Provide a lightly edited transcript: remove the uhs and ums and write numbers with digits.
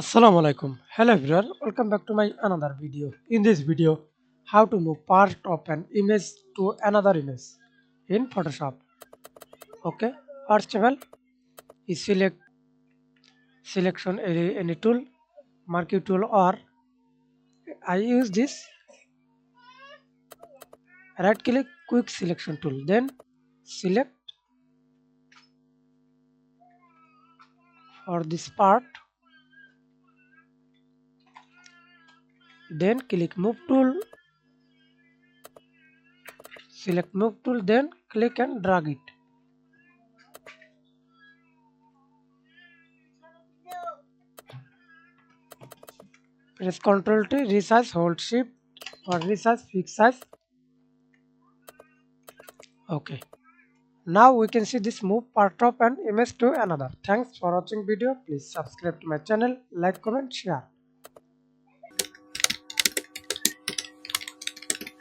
Assalamu alaikum. Hello everyone. Welcome back to my another video. In this video, how to move part of an image to another image in Photoshop. Okay. First of all, you select selection any tool, marquee tool, or I use this right click quick selection tool. Then select for this part. Then click move tool. Select move tool. Then click and drag it. Press Ctrl to resize, hold shift or resize, fix size. Okay. Now we can see this move part of an image to another. Thanks for watching video. Please subscribe to my channel, like, comment, share.